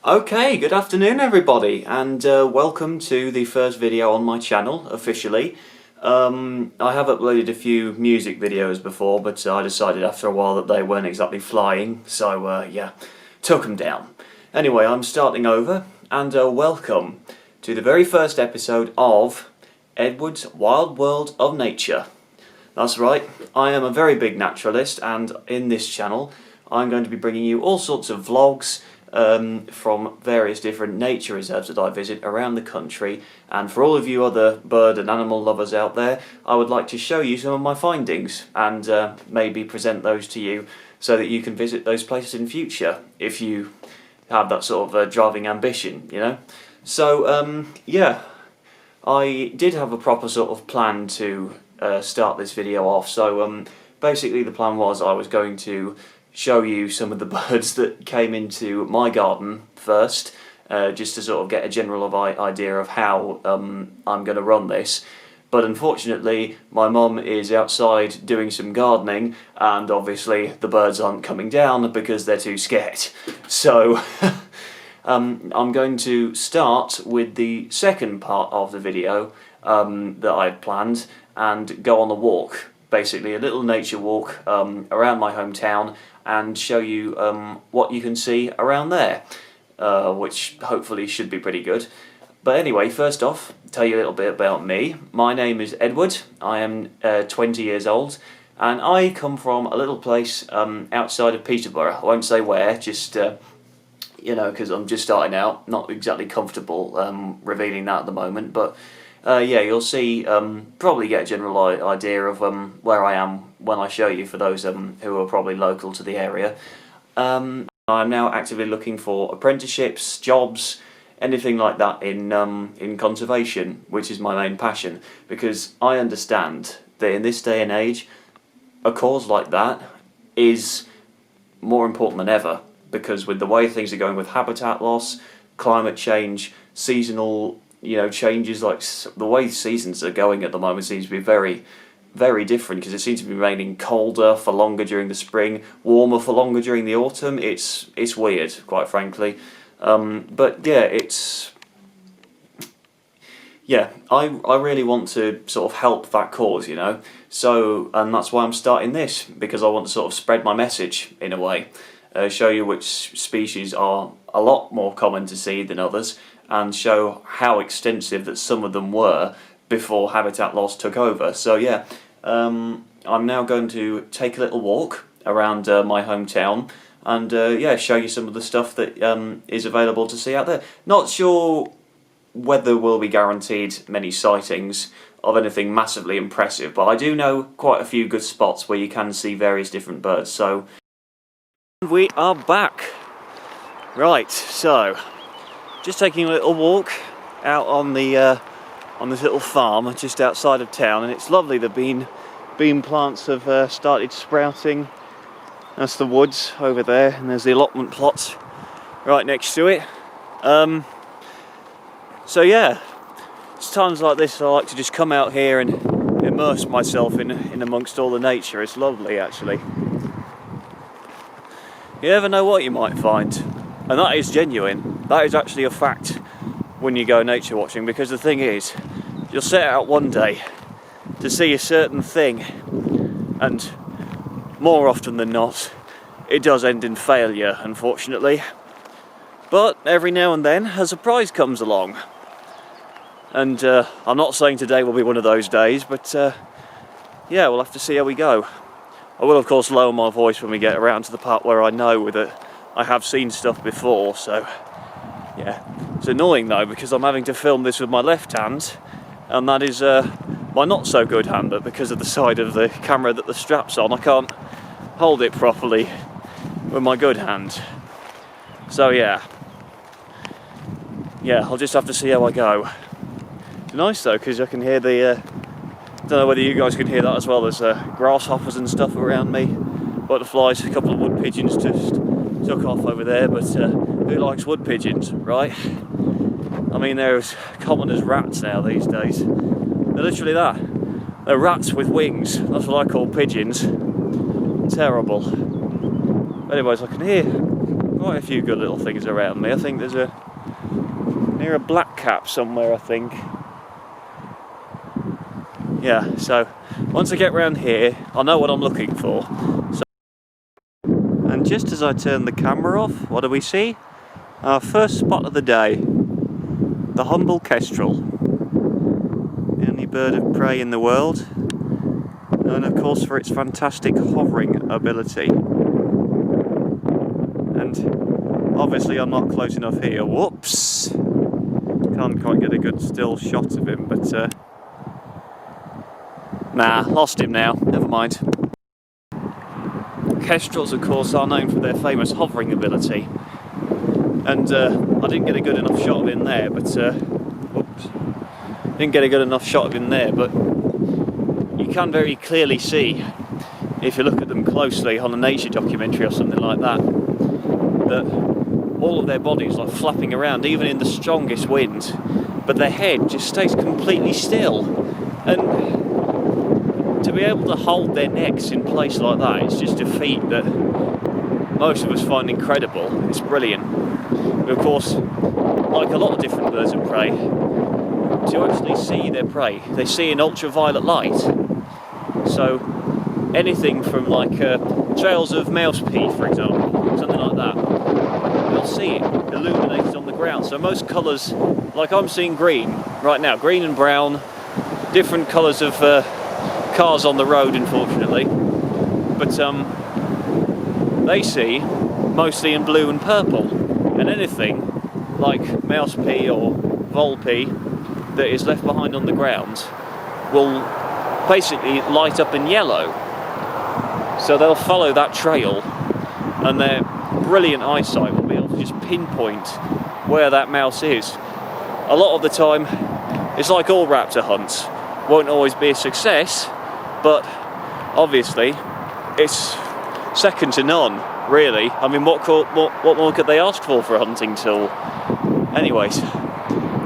Okay, good afternoon everybody, and welcome to the first video on my channel, officially. I have uploaded a few music videos before, but I decided after a while that they weren't exactly flying, so yeah, took them down. Anyway, I'm starting over, and welcome to the very first episode of Edward's Wild World of Nature. That's right, I am a very big naturalist, and in this channel I'm going to be bringing you all sorts of vlogs from various different nature reserves that I visit around the country, and for all of you other bird and animal lovers out there, I would like to show you some of my findings and maybe present those to you so that you can visit those places in future if you have that sort of driving ambition, you know. So yeah, I did have a proper sort of plan to start this video off. So basically the plan was I was going to show you some of the birds that came into my garden first, just to sort of get a general idea of how I'm going to run this. But unfortunately my mum is outside doing some gardening, and obviously the birds aren't coming down because they're too scared. So I'm going to start with the second part of the video that I had planned and go on a walk, basically a little nature walk around my hometown, and show you what you can see around there, which hopefully should be pretty good. But anyway, first off, tell you a little bit about me. My name is Edward, I am 20 years old, and I come from a little place outside of Peterborough. I won't say where, just you know, because I'm just starting out, not exactly comfortable revealing that at the moment, but yeah, you'll see, probably get a general idea of where I am when I show you, for those who are probably local to the area. I'm now actively looking for apprenticeships, jobs, anything like that in conservation, which is my main passion, because I understand that in this day and age, a cause like that is more important than ever, because with the way things are going with habitat loss, climate change, seasonal changes, like the way seasons are going at the moment seems to be very, very different, because it seems to be raining colder for longer during the spring, warmer for longer during the autumn. It's weird, quite frankly. But yeah, I really want to sort of help that cause, you know. So, and that's why I'm starting this, because I want to sort of spread my message in a way, show you which species are a lot more common to see than others, and show how extensive that some of them were before habitat loss took over. So yeah, I'm now going to take a little walk around my hometown, and yeah, show you some of the stuff that is available to see out there. Not sure whether we'll be guaranteed many sightings of anything massively impressive, but I do know quite a few good spots where you can see various different birds. So we are back. Right, so just taking a little walk out on this little farm just outside of town, and it's lovely. The bean plants have started sprouting. That's the woods over there, and there's the allotment plots right next to it. So yeah, it's times like this I like to just come out here and immerse myself in amongst all the nature. It's lovely, actually. You never know what you might find, and that is genuine. That is actually a fact when you go nature watching, because the thing is, you'll set out one day to see a certain thing, and more often than not, it does end in failure, unfortunately. But every now and then, a surprise comes along. And I'm not saying today will be one of those days, but yeah, we'll have to see how we go. I will, of course, lower my voice when we get around to the part where I know that I have seen stuff before, so yeah. It's annoying though, because I'm having to film this with my left hand, and that is my not so good hand, but because of the side of the camera that the strap's on, I can't hold it properly with my good hand. So yeah, I'll just have to see how I go. It's nice though, because I can hear the don't know whether you guys can hear that as well. There's grasshoppers and stuff around me, butterflies, a couple of wood pigeons just took off over there, but who likes wood pigeons, right? I mean, they're as common as rats now these days. They're literally that. They're rats with wings. That's what I call pigeons. Terrible. Anyways, I can hear quite a few good little things around me. I think there's near a blackcap somewhere, I think. Yeah, so once I get round here, I know what I'm looking for. And just as I turn the camera off, what do we see? Our first spot of the day, the Humble Kestrel. The only bird of prey in the world, known of course for its fantastic hovering ability. And obviously I'm not close enough here, whoops! Can't quite get a good still shot of him, but nah, lost him now, never mind. Kestrels, of course, are known for their famous hovering ability, and I didn't get a good enough shot of him there, but you can very clearly see, if you look at them closely on a nature documentary or something like that, that all of their bodies are flapping around, even in the strongest wind, but their head just stays completely still. And to be able to hold their necks in place like that, it's just a feat that most of us find incredible. It's brilliant. But of course, like a lot of different birds of prey, to actually see their prey, they see in ultraviolet light. So anything from like trails of mouse pea, for example, something like that, they'll see it illuminated on the ground. So most colours, like I'm seeing green right now, green and brown, different colours of cars on the road, unfortunately, but they see mostly in blue and purple, and anything like mouse pea or vole pea that is left behind on the ground will basically light up in yellow. So they'll follow that trail, and their brilliant eyesight will be able to just pinpoint where that mouse is. A lot of the time, it's like all raptor hunts, won't always be a success, but obviously it's second to none, really. I mean, what more could they ask for a hunting tool? Anyways,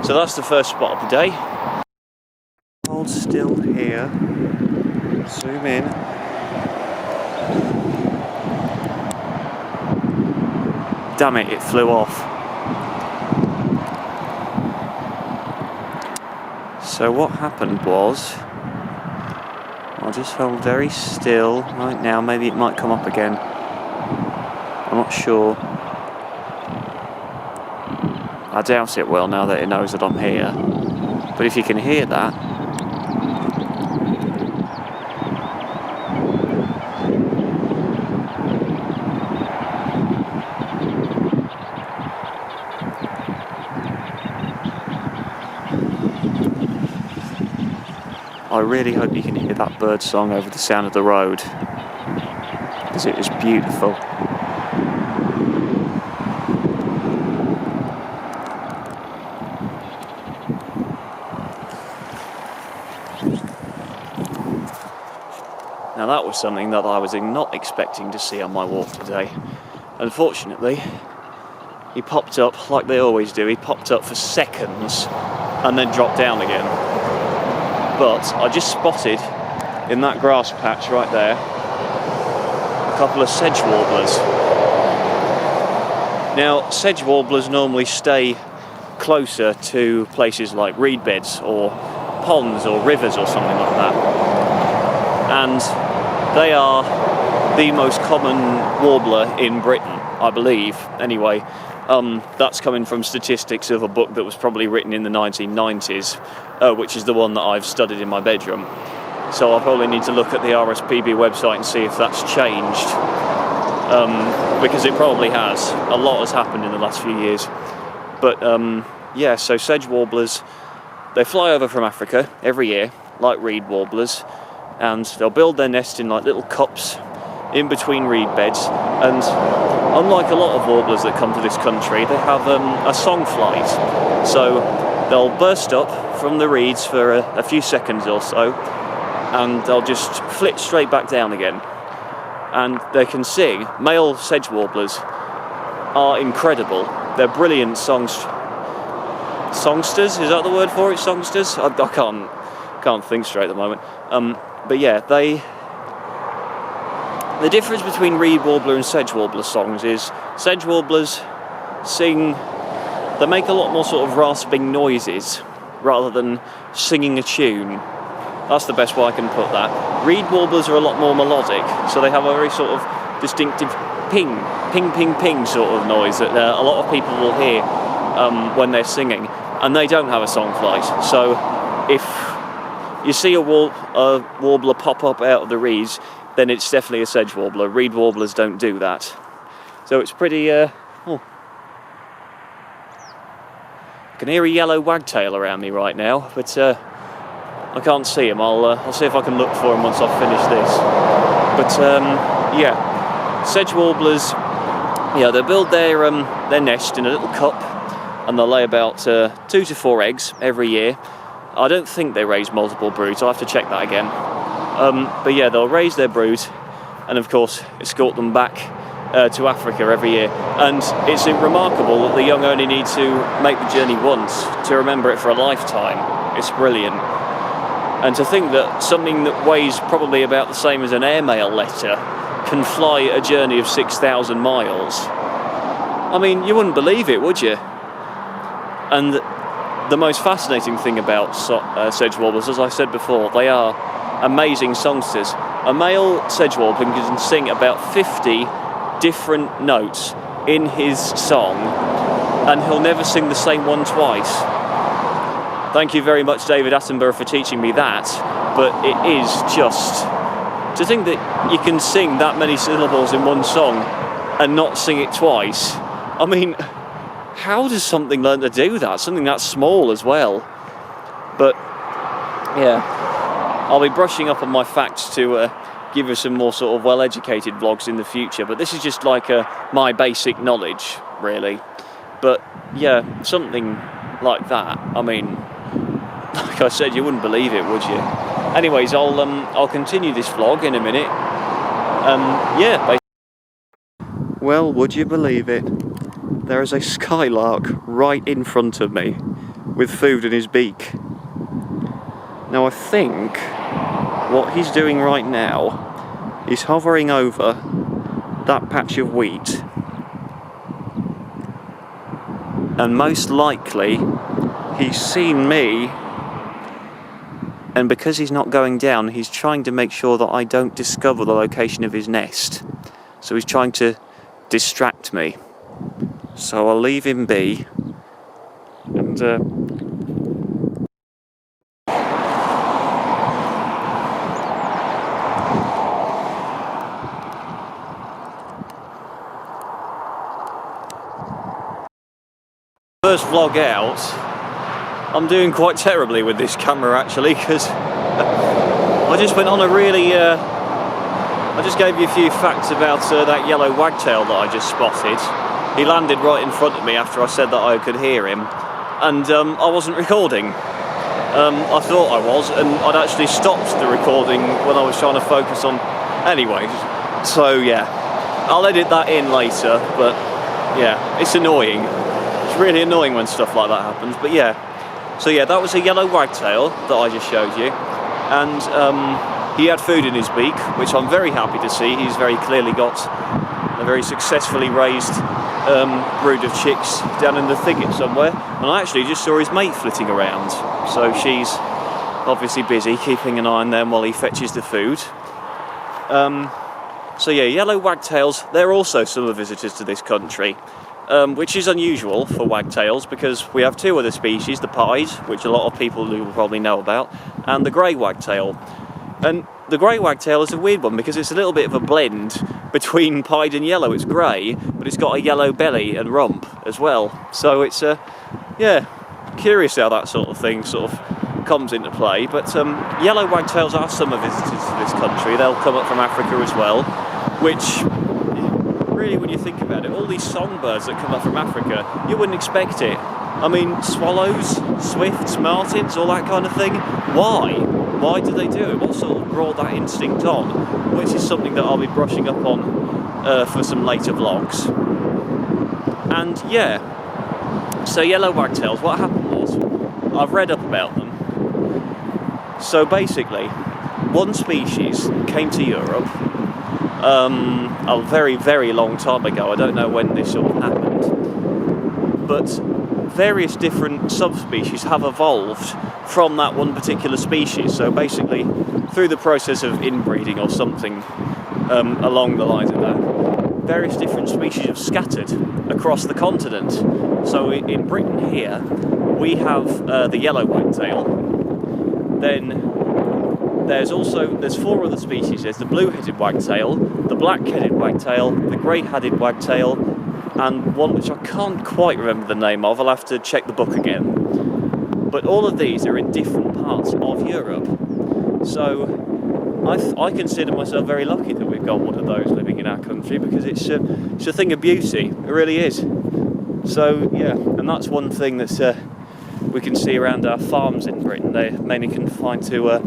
so that's the first spot of the day. Hold still here, zoom in. Damn it, it flew off. So what happened was, I'll just hold very still right now, maybe it might come up again. I'm not sure. I doubt it will now that it knows that I'm here. But if you can hear that, I really hope you can hear that bird song over the sound of the road, because it is beautiful. Now that was something that I was not expecting to see on my walk today. Unfortunately, he popped up like they always do. He popped up for seconds and then dropped down again. But I just spotted in that grass patch right there a couple of sedge warblers. Now, sedge warblers normally stay closer to places like reed beds or ponds or rivers or something like that. And they are the most common warbler in Britain, I believe, anyway. That's coming from statistics of a book that was probably written in the 1990s, which is the one that I've studied in my bedroom. So I'll probably need to look at the RSPB website and see if that's changed, because it probably has. A lot has happened in the last few years. But yeah, so sedge warblers, they fly over from Africa every year, like reed warblers, and they'll build their nest in like little cups in between reed beds, and unlike a lot of warblers that come to this country, they have a song flight. So they'll burst up from the reeds for a few seconds or so, and they'll just flit straight back down again. And they can sing. Male sedge warblers are incredible. They're brilliant songsters, is that the word for it? Songsters? I can't think straight at the moment. But yeah, the difference between reed warbler and sedge warbler songs is Sedge warblers sing, they make a lot more sort of rasping noises rather than singing a tune. That's the best way I can put that. Reed warblers are a lot more melodic, so they have a very sort of distinctive ping, ping, ping, ping sort of noise that a lot of people will hear when they're singing, and they don't have a song flight. So if you see a warbler pop up out of the reeds, then it's definitely a sedge warbler. Reed warblers don't do that. So it's pretty... I can hear a yellow wagtail around me right now, but I can't see him. I'll see if I can look for him once I've finished this. But yeah, sedge warblers, yeah, they build their nest in a little cup, and they'll lay about 2 to 4 eggs every year. I don't think they raise multiple broods. I'll have to check that again. But yeah, they'll raise their brood, and of course escort them back to Africa every year. And it's remarkable that the young only need to make the journey once to remember it for a lifetime. It's brilliant. And to think that something that weighs probably about the same as an airmail letter can fly a journey of 6,000 miles. I mean, you wouldn't believe it, would you? And the most fascinating thing about sedge warblers, as I said before, they are amazing songsters. A male sedge warbler can sing about 50 different notes in his song, and he'll never sing the same one twice. Thank you very much, David Attenborough, for teaching me that, but it is just... to think that you can sing that many syllables in one song and not sing it twice. I mean, how does something learn to do that? Something that small as well. But, yeah, I'll be brushing up on my facts to give us some more sort of well-educated vlogs in the future, but this is just like my basic knowledge, really. But, yeah, something like that, I mean... like I said, you wouldn't believe it, would you? Anyways, I'll continue this vlog in a minute. Yeah. Well, would you believe it? There is a skylark right in front of me with food in his beak. Now I think what he's doing right now is hovering over that patch of wheat, and most likely he's seen me. And because he's not going down, he's trying to make sure that I don't discover the location of his nest. So he's trying to distract me. So I'll leave him be. And first vlog out. I'm doing quite terribly with this camera actually, because I just went on a really... I just gave you a few facts about that yellow wagtail that I just spotted. He landed right in front of me after I said that I could hear him, and I wasn't recording. I thought I was, and I'd actually stopped the recording when I was trying to focus on... Anyway, so yeah, I'll edit that in later, but yeah, it's annoying. It's really annoying when stuff like that happens, but yeah. So yeah, that was a yellow wagtail that I just showed you, and he had food in his beak, which I'm very happy to see. He's very clearly got a very successfully raised brood of chicks down in the thicket somewhere, and I actually just saw his mate flitting around, so she's obviously busy keeping an eye on them while he fetches the food. So yeah, yellow wagtails, they're also summer visitors to this country. Which is unusual for wagtails, because we have 2 other species, the pied, which a lot of people will probably know about, and the grey wagtail. And the grey wagtail is a weird one because it's a little bit of a blend between pied and yellow. It's grey, but it's got a yellow belly and rump as well. So it's, yeah, curious how that sort of thing sort of comes into play. But yellow wagtails are summer visitors to this country. They'll come up from Africa as well, which... really, when you think about it, all these songbirds that come up from Africa, you wouldn't expect it. I mean, swallows, swifts, martins, all that kind of thing. Why? Why do they do it? What sort of brought that instinct on? Which is something that I'll be brushing up on for some later vlogs. And yeah, so yellow wagtails, what happened was, I've read up about them. So basically, one species came to Europe, a very, very long time ago. I don't know when this all happened, but various different subspecies have evolved from that one particular species. So basically, through the process of inbreeding or something along the lines of that, various different species have scattered across the continent. So in Britain here, we have the yellow wagtail. Then there's 4 other species. There's the blue-headed wagtail, the black-headed wagtail, the grey-headed wagtail, and one which I can't quite remember the name of. I'll have to check the book again. But all of these are in different parts of Europe. So I consider myself very lucky that we've got one of those living in our country, because it's a thing of beauty. It really is. So yeah, and that's one thing that we can see around our farms in Britain. They're mainly confined to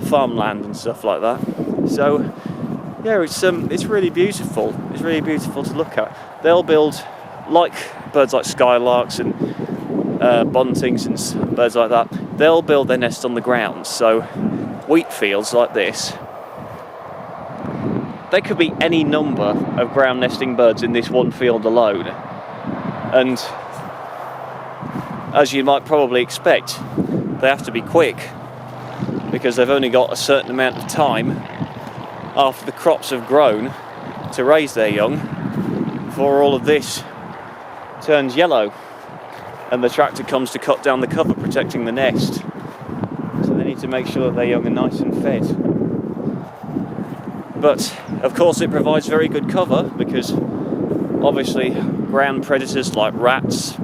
farmland and stuff like that. So yeah, it's really beautiful. It's really beautiful to look at. They'll build, like birds like skylarks and buntings and birds like that, they'll build their nest on the ground. So wheat fields like this, there could be any number of ground nesting birds in this one field alone. And as you might probably expect, they have to be quick, because they've only got a certain amount of time after the crops have grown to raise their young before all of this turns yellow and the tractor comes to cut down the cover protecting the nest. So they need to make sure that their young are nice and fed. But of course it provides very good cover, because obviously ground predators like rats,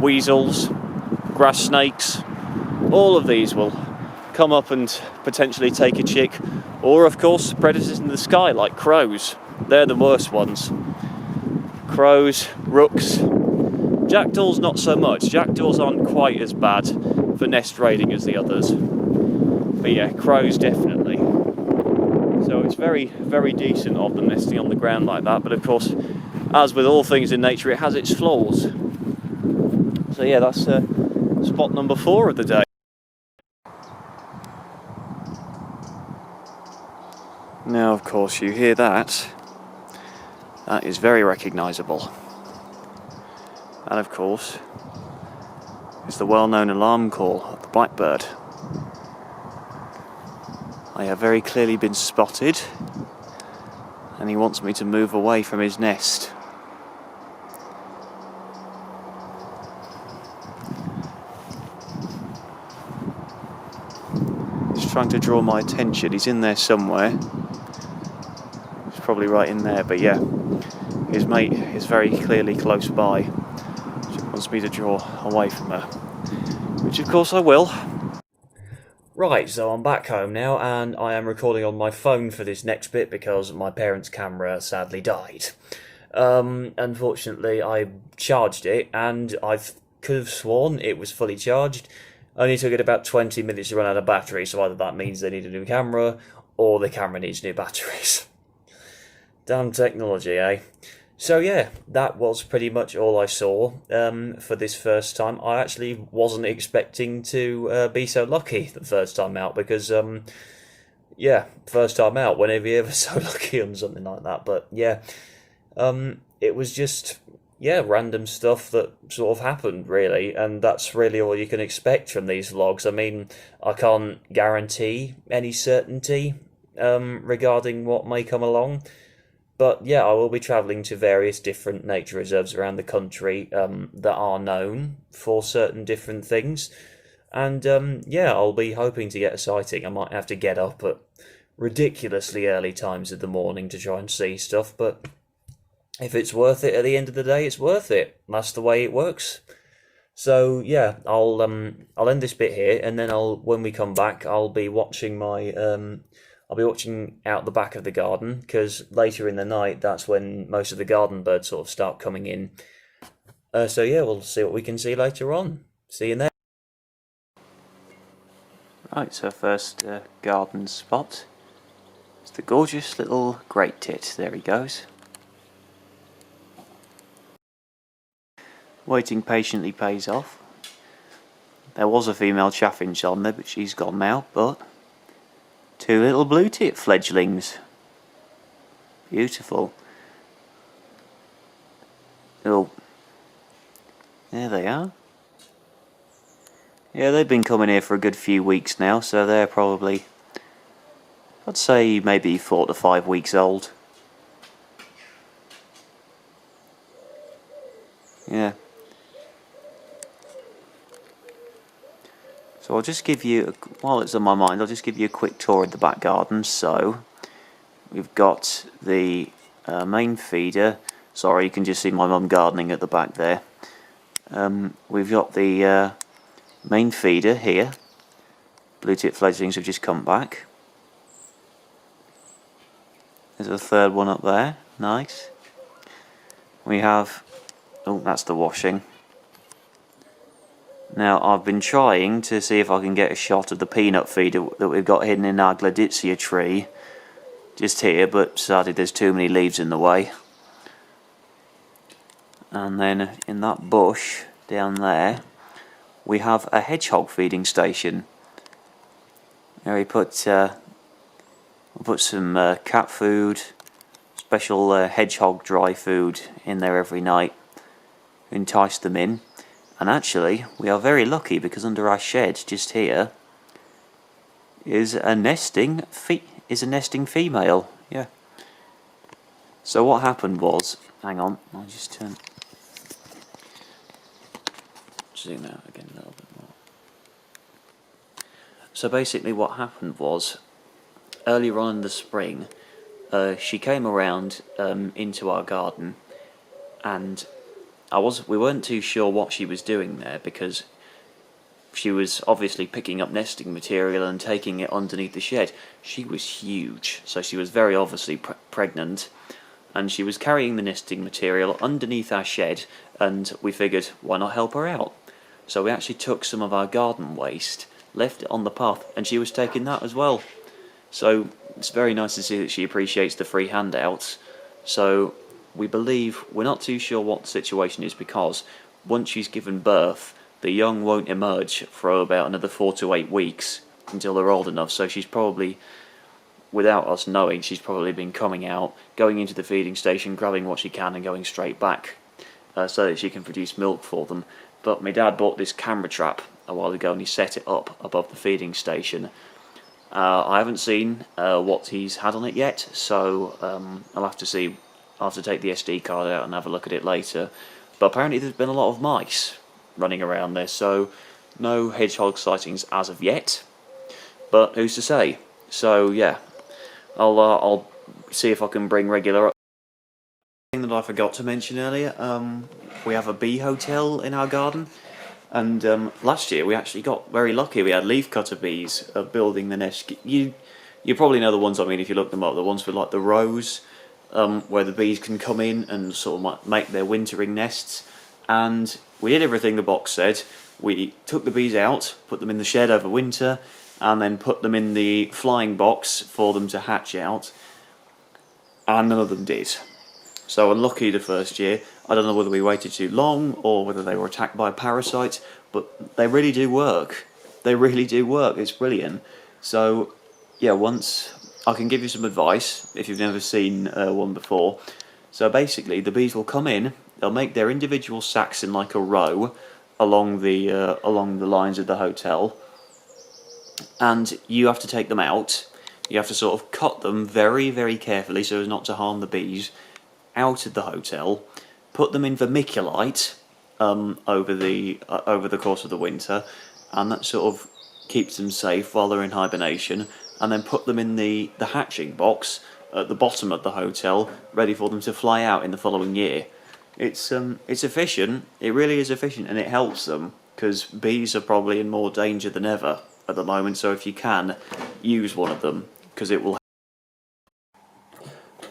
weasels, grass snakes, all of these will come up and potentially take a chick. Or of course predators in the sky like crows. They're the worst ones. Crows, rooks. Jackdaws not so much. Jackdaws aren't quite as bad for nest raiding as the others. But yeah, crows definitely. So it's very, very decent of them nesting on the ground like that. But of course, as with all things in nature, it has its flaws. So yeah, that's spot number 4 of the day. Now, of course, you hear that. That is very recognisable. And of course, it's the well-known alarm call of the blackbird. I have very clearly been spotted, and he wants me to move away from his nest. He's trying to draw my attention. He's in there somewhere. He's probably right in there, but yeah, his mate is very clearly close by. She wants me to draw away from her, which of course I will. Right, so I'm back home now, and I am recording on my phone for this next bit because my parents' camera sadly died. Unfortunately, I charged it, and I could have sworn it was fully charged. Only took it about 20 minutes to run out of battery, so either that means they need a new camera, or the camera needs new batteries. Damn technology, eh? So yeah, that was pretty much all I saw for this first time. I actually wasn't expecting to be so lucky the first time out, because yeah, first time out, whenever you're ever so lucky on something like that. But yeah, it was just, yeah, random stuff that sort of happened, really, and that's really all you can expect from these vlogs. I mean, I can't guarantee any certainty regarding what may come along. But yeah, I will be travelling to various different nature reserves around the country that are known for certain different things. And yeah, I'll be hoping to get a sighting. I might have to get up at ridiculously early times of the morning to try and see stuff. But if it's worth it at the end of the day, it's worth it. That's the way it works. So yeah, I'll end this bit here, and then when we come back, I'll be watching my I'll be watching out the back of the garden, because later in the night, that's when most of the garden birds sort of start coming in. So yeah, we'll see what we can see later on. See you there. Right, so first garden spot. It's the gorgeous little great tit. There he goes. Waiting patiently pays off. There was a female chaffinch on there, but she's gone now, but 2 little blue tit fledglings. Beautiful. Oh, there they are. Yeah, they've been coming here for a good few weeks now, so they're probably, I'd say maybe 4 to 5 weeks old. Yeah. So I'll just give you, while it's on my mind, I'll just give you a quick tour of the back garden. So, we've got the main feeder. Sorry, you can just see my mum gardening at the back there. We've got the main feeder here. Blue tit fledglings have just come back. There's a third one up there. Nice. We have, oh, that's the washing. Now, I've been trying to see if I can get a shot of the peanut feeder that we've got hidden in our gladitsia tree just here, but sadly there's too many leaves in the way. And then in that bush down there we have a hedgehog feeding station. There we put some cat food, special hedgehog dry food in there every night, entice them in. And actually, we are very lucky because under our shed just here is a nesting female. Yeah. So what happened was, hang on, I'll just zoom out again a little bit more. So basically, what happened was, earlier on in the spring, she came around into our garden, and we weren't too sure what she was doing there because she was obviously picking up nesting material and taking it underneath the shed. She was huge, so she was very obviously pregnant, and she was carrying the nesting material underneath our shed, and we figured, why not help her out? So we actually took some of our garden waste, left it on the path, and she was taking that as well. So it's very nice to see that she appreciates the free handouts. So we believe, we're not too sure what the situation is, because once she's given birth, the young won't emerge for about another 4 to 8 weeks until they're old enough. So she's probably, without us knowing, she's probably been coming out, going into the feeding station, grabbing what she can and going straight back so that she can produce milk for them. But my dad bought this camera trap a while ago and he set it up above the feeding station. I haven't seen what he's had on it yet, so I'll have to see. I'll have to take the SD card out and have a look at it later. But apparently there's been a lot of mice running around there, so no hedgehog sightings as of yet. But who's to say? So yeah, I'll see if I can bring regular up. Thing that I forgot to mention earlier, we have a bee hotel in our garden, and last year we actually got very lucky. We had leafcutter bees building the nest. You probably know the ones I mean if you look them up. The ones with like the rows. Where the bees can come in and sort of make their wintering nests. And we did everything the box said. We took the bees out, put them in the shed over winter, and then put them in the flying box for them to hatch out, and none of them did. So unlucky the first year. I don't know whether we waited too long or whether they were attacked by parasites, but they really do work. They really do work. It's brilliant. So yeah, once I can give you some advice if you've never seen one before. So basically, the bees will come in, they'll make their individual sacs in like a row along the lines of the hotel, and you have to take them out. You have to sort of cut them very, very carefully so as not to harm the bees out of the hotel. Put them in vermiculite over the course of the winter, and that sort of keeps them safe while they're in hibernation. And then put them in the hatching box at the bottom of the hotel, ready for them to fly out in the following year. It's efficient. It really is efficient, and it helps them because bees are probably in more danger than ever at the moment. So if you can, use one of them because it will.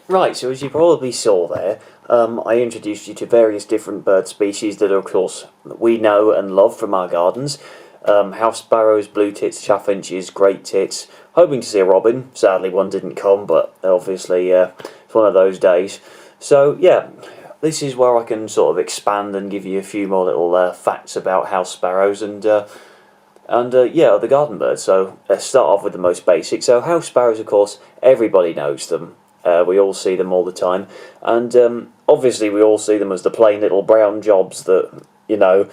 Right. So as you probably saw there, I introduced you to various different bird species that, of course, we know and love from our gardens. House sparrows, blue tits, chaffinches, great tits. Hoping to see a robin. Sadly, one didn't come, but obviously it's one of those days. So yeah, this is where I can sort of expand and give you a few more little facts about house sparrows and yeah, other garden birds. So let's start off with the most basic. So house sparrows, of course, everybody knows them. We all see them all the time, and obviously we all see them as the plain little brown jobs that, you know,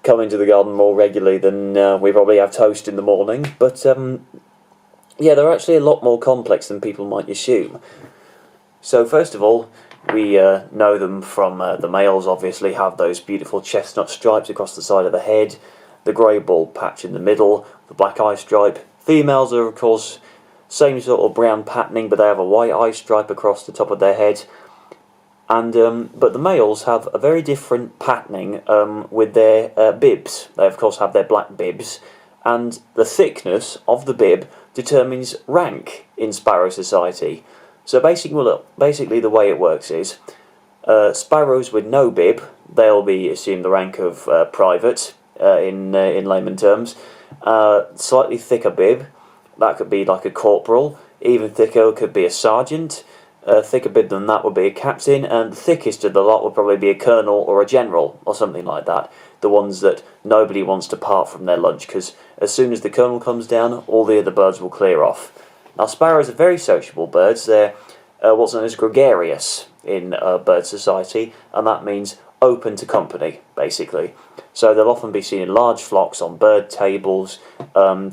come into the garden more regularly than we probably have toast in the morning. But yeah, they're actually a lot more complex than people might assume. So first of all, we know them from the males. Obviously have those beautiful chestnut stripes across the side of the head, the grey bald patch in the middle, the black eye stripe. Females are of course same sort of brown patterning, but they have a white eye stripe across the top of their head. And but the males have a very different patterning with their bibs. They of course have their black bibs, and the thickness of the bib determines rank in sparrow society. So basically the way it works is sparrows with no bib, they'll be assumed the rank of private in layman terms. Slightly thicker bib, that could be like a corporal. Even thicker could be a sergeant. Thicker bib than that would be a captain, and the thickest of the lot would probably be a colonel or a general or something like that. The ones that nobody wants to part from their lunch, because as soon as the colonel comes down, all the other birds will clear off. Now sparrows are very sociable birds. They're what's known as gregarious in bird society, and that means open to company, basically. So they'll often be seen in large flocks on bird tables,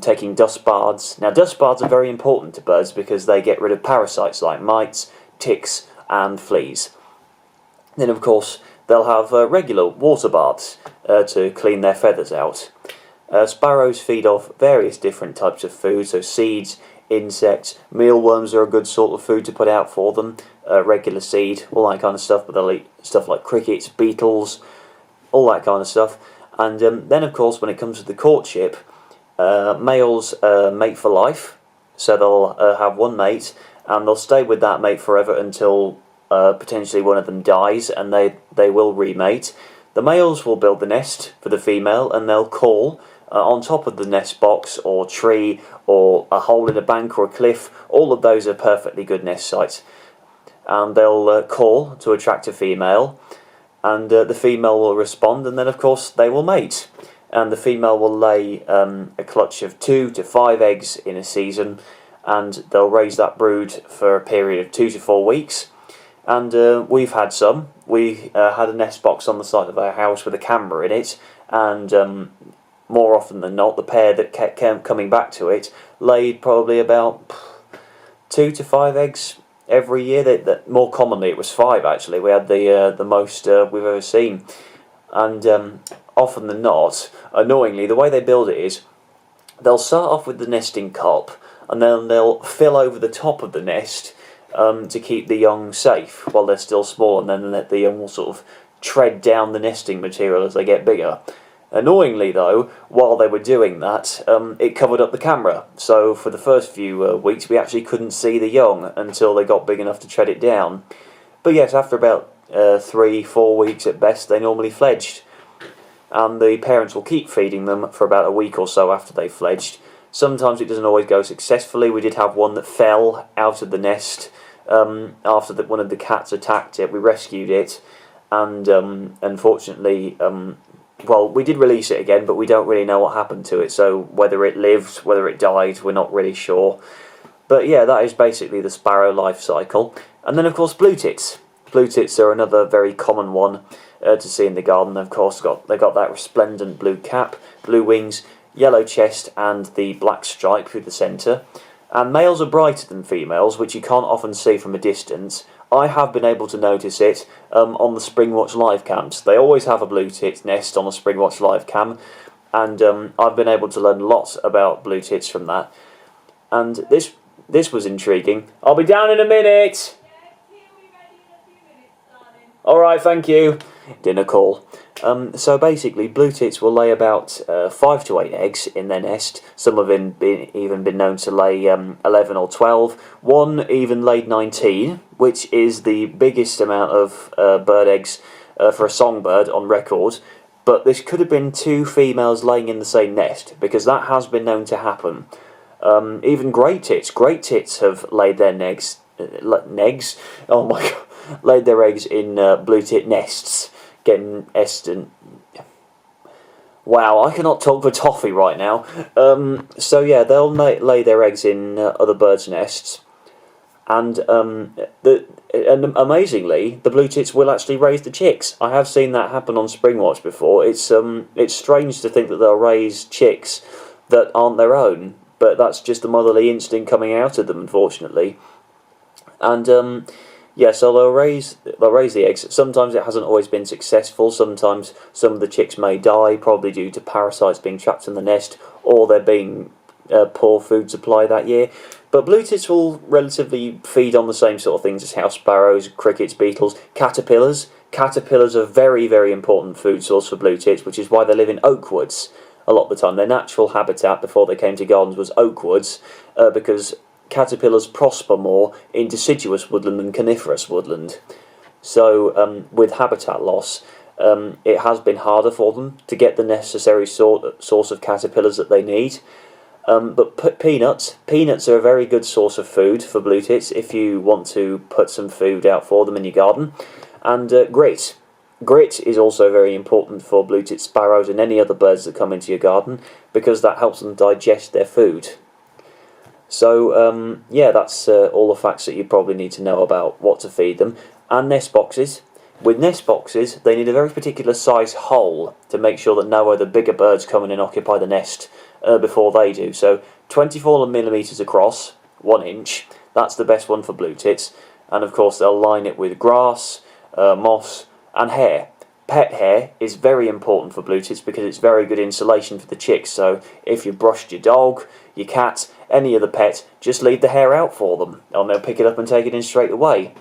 taking dust baths. Now dust baths are very important to birds because they get rid of parasites like mites, ticks and fleas. Then of course they'll have regular water baths to clean their feathers out. Sparrows feed off various different types of food, so seeds, insects, mealworms are a good sort of food to put out for them, regular seed, all that kind of stuff, but they'll eat stuff like crickets, beetles, all that kind of stuff. And then of course when it comes to the courtship, males mate for life, so they'll have one mate and they'll stay with that mate forever until potentially one of them dies, and they will remate. The males will build the nest for the female, and they'll call on top of the nest box or tree or a hole in a bank or a cliff. All of those are perfectly good nest sites, and they'll call to attract a female, and the female will respond, and then of course they will mate. And the female will lay a clutch of 2 to 5 eggs in a season, and they'll raise that brood for a period of 2 to 4 weeks. And we've had some. We had a nest box on the side of our house with a camera in it, and more often than not, the pair that kept coming back to it laid probably about 2 to 5 eggs every year. That more commonly it was 5 actually. We had the most we've ever seen, and often than not, annoyingly, the way they build it is they'll start off with the nesting cup, and then they'll fill over the top of the nest to keep the young safe while they're still small, and then let the young will sort of tread down the nesting material as they get bigger. Annoyingly though, while they were doing that, it covered up the camera, so for the first few weeks we actually couldn't see the young until they got big enough to tread it down. But yes, after about 3-4 weeks at best, they normally fledged, and the parents will keep feeding them for about a week or so after they fledged. Sometimes it doesn't always go successfully. We did have one that fell out of the nest after one of the cats attacked it. We rescued it, and unfortunately, well, we did release it again, but we don't really know what happened to it, so whether it lived, whether it died, we're not really sure. But yeah, that is basically the sparrow life cycle. And then of course blue tits. Blue tits are another very common one to see in the garden. Of course they've got that resplendent blue cap, blue wings, yellow chest and the black stripe through the centre. And males are brighter than females, which you can't often see from a distance. I have been able to notice it on the Springwatch live cams. They always have a blue tit nest on a Springwatch live cam, and I've been able to learn lots about blue tits from that. And this was intriguing. I'll be down in a minute. Alright, thank you. Dinner call. So basically, blue tits will lay about 5 to 8 eggs in their nest. Some have even been known to lay 11 or 12. One even laid 19, which is the biggest amount of bird eggs for a songbird on record. But this could have been 2 females laying in the same nest, because that has been known to happen. Even great tits have laid their eggs. Oh my god. Laid their eggs in blue tit nests, getting and wow, I cannot talk for toffee right now. So yeah, they'll lay their eggs in other birds' nests, and amazingly, the blue tits will actually raise the chicks. I have seen that happen on Spring Watch before. It's strange to think that they'll raise chicks that aren't their own, but that's just the motherly instinct coming out of them, unfortunately. And yeah, so they'll raise the eggs. Sometimes it hasn't always been successful. Sometimes some of the chicks may die, probably due to parasites being trapped in the nest, or there being poor food supply that year. But blue tits will relatively feed on the same sort of things as house sparrows, crickets, beetles, caterpillars. Caterpillars are very, very important food source for blue tits, which is why they live in oak woods a lot of the time. Their natural habitat before they came to gardens was oak woods, because caterpillars prosper more in deciduous woodland than coniferous woodland. So with habitat loss, it has been harder for them to get the necessary source of caterpillars that they need. But peanuts are a very good source of food for blue tits if you want to put some food out for them in your garden. And grit is also very important for blue tit sparrows and any other birds that come into your garden, because that helps them digest their food. So yeah, that's all the facts that you probably need to know about what to feed them. And nest boxes. With nest boxes, they need a very particular size hole to make sure that no other bigger birds come in and occupy the nest before they do. So 24mm across, 1 inch, that's the best one for blue tits. And of course they'll line it with grass, moss and hair. Pet hair is very important for blue tits because it's very good insulation for the chicks. So if you brushed your dog, your cat, any other pet, just leave the hair out for them and they'll pick it up and take it in straight away.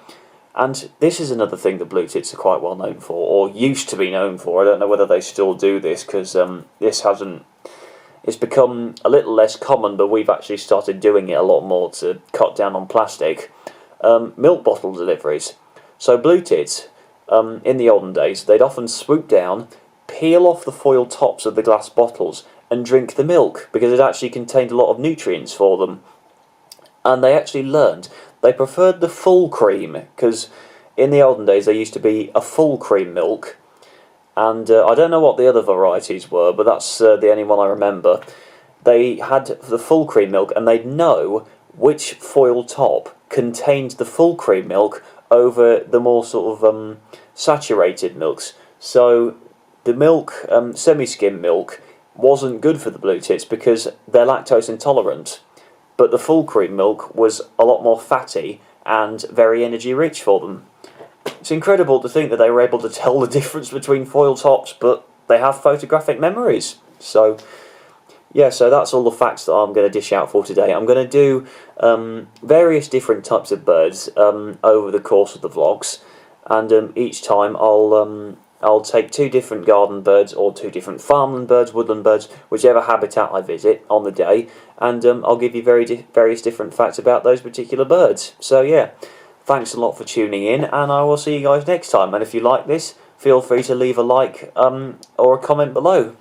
And this is another thing that blue tits are quite well known for, or used to be known for. I don't know whether they still do this, because it's become a little less common, but we've actually started doing it a lot more to cut down on plastic. Milk bottle deliveries. So blue tits, in the olden days, they'd often swoop down, peel off the foil tops of the glass bottles and drink the milk, because it actually contained a lot of nutrients for them. And they actually learned they preferred the full cream, because in the olden days there used to be a full cream milk, and I don't know what the other varieties were, but that's the only one I remember. They had the full cream milk, and they'd know which foil top contained the full cream milk over the more sort of saturated milks. So the milk, semi-skim milk, wasn't good for the blue tits because they're lactose intolerant. But the full cream milk was a lot more fatty and very energy rich for them. It's incredible to think that they were able to tell the difference between foil tops, but they have photographic memories. So yeah, so that's all the facts that I'm going to dish out for today. I'm going to do various different types of birds over the course of the vlogs, and each time I'll take 2 different garden birds or 2 different farmland birds, woodland birds, whichever habitat I visit on the day, and I'll give you various different facts about those particular birds. So yeah, thanks a lot for tuning in, and I will see you guys next time. And if you like this, feel free to leave a like or a comment below.